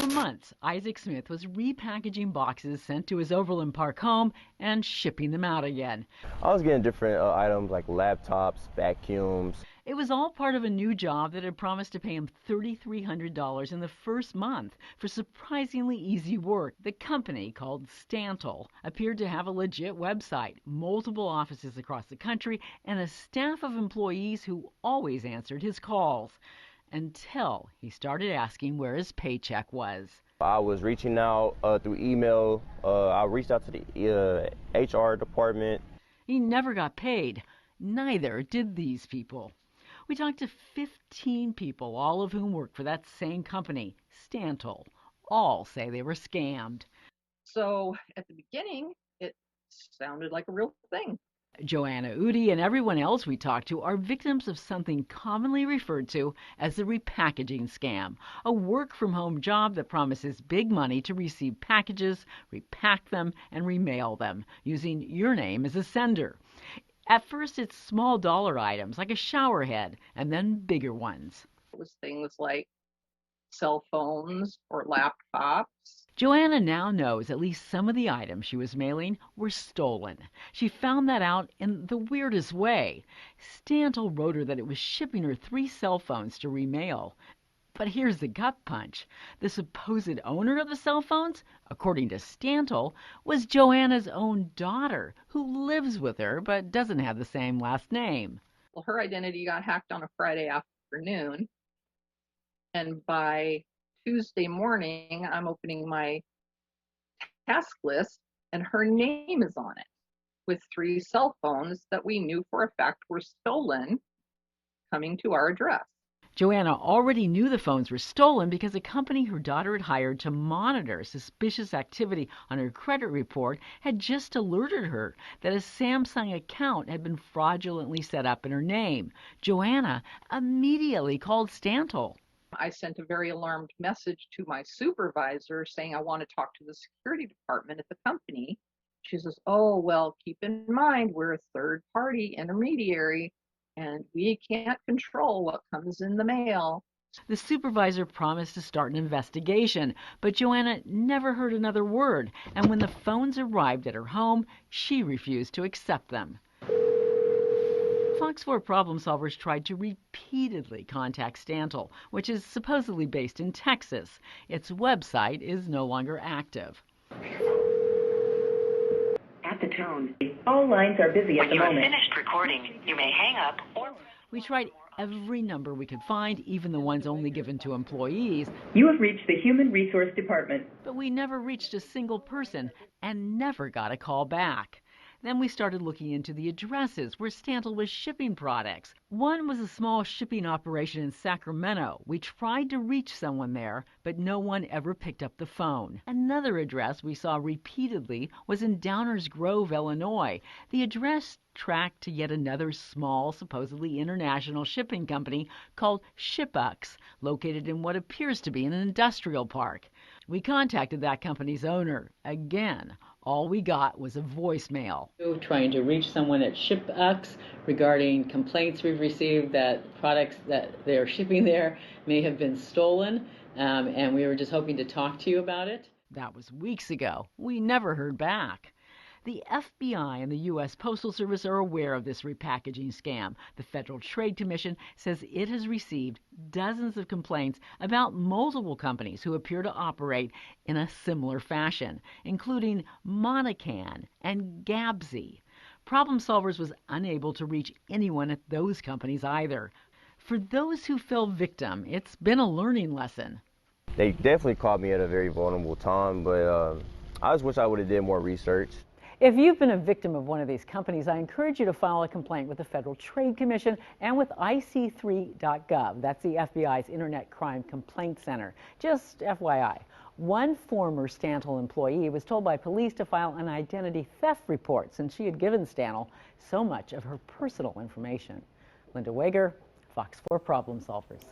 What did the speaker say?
For months, Isaac Smith was repackaging boxes sent to his Overland Park home and shipping them out again. I was getting different items like laptops, vacuums. It was all part of a new job that had promised to pay him $3,300 in the first month for surprisingly easy work. The company, called Stantle, appeared to have a legit website, multiple offices across the country, and a staff of employees who always answered his calls. Until he started asking where his paycheck was. I was reaching out through email. I reached out to the HR department. He never got paid. Neither did these people. We talked to 15 people, all of whom work for that same company, Stantle. All say they were scammed. So at the beginning, it sounded like a real thing. Joanna Udi and everyone else we talked to are victims of something commonly referred to as the repackaging scam, a work-from-home job that promises big money to receive packages, repack them, and remail them, using your name as a sender. At first, it's small dollar items like a shower head, and then bigger ones. It was things like cell phones or laptops. Joanna now knows at least some of the items she was mailing were stolen. She found that out in the weirdest way. Stantle wrote her that it was shipping her 3 cell phones to remail. But here's the gut punch. The supposed owner of the cell phones, according to Stantle, was Joanna's own daughter, who lives with her but doesn't have the same last name. Well, her identity got hacked on a Friday afternoon, and by Tuesday morning, I'm opening my task list, and her name is on it with 3 cell phones that we knew for a fact were stolen coming to our address. Joanna already knew the phones were stolen because a company her daughter had hired to monitor suspicious activity on her credit report had just alerted her that a Samsung account had been fraudulently set up in her name. Joanna immediately called Stantle. I sent a very alarmed message to my supervisor saying I want to talk to the security department at the company. She says, "Oh, well, keep in mind we're a third-party intermediary and we can't control what comes in the mail." The supervisor promised to start an investigation, but Joanna never heard another word, and when the phones arrived at her home, she refused to accept them. Fox 4 problem solvers tried to repeatedly contact Stantle, which is supposedly based in Texas. Its website is no longer active. At the tone, all lines are busy at the moment. When you are finished recording, you may hang up or... We tried every number we could find, even the ones only given to employees. You have reached the Human Resource Department. But we never reached a single person and never got a call back. Then we started looking into the addresses where Stantle was shipping products. One was a small shipping operation in Sacramento. We tried to reach someone there, but no one ever picked up the phone. Another address we saw repeatedly was in Downers Grove, Illinois. The address tracked to yet another small, supposedly international shipping company called ShipUx, located in what appears to be an industrial park. We contacted that company's owner. Again, all we got was a voicemail. Trying to reach someone at ShipUx regarding complaints we've received that products that they're shipping there may have been stolen, and we were just hoping to talk to you about it. That was weeks ago. We never heard back. The FBI and the U.S. Postal Service are aware of this repackaging scam. The Federal Trade Commission says it has received dozens of complaints about multiple companies who appear to operate in a similar fashion, including Monacan and Gabsy. Problem Solvers was unable to reach anyone at those companies either. For those who fell victim, it's been a learning lesson. They definitely caught me at a very vulnerable time, but I just wish I would have did more research. If you've been a victim of one of these companies, I encourage you to file a complaint with the Federal Trade Commission and with IC3.gov. That's the FBI's Internet Crime Complaint Center. Just FYI, one former Stantle employee was told by police to file an identity theft report since she had given Stantle so much of her personal information. Linda Wager, Fox 4 Problem Solvers.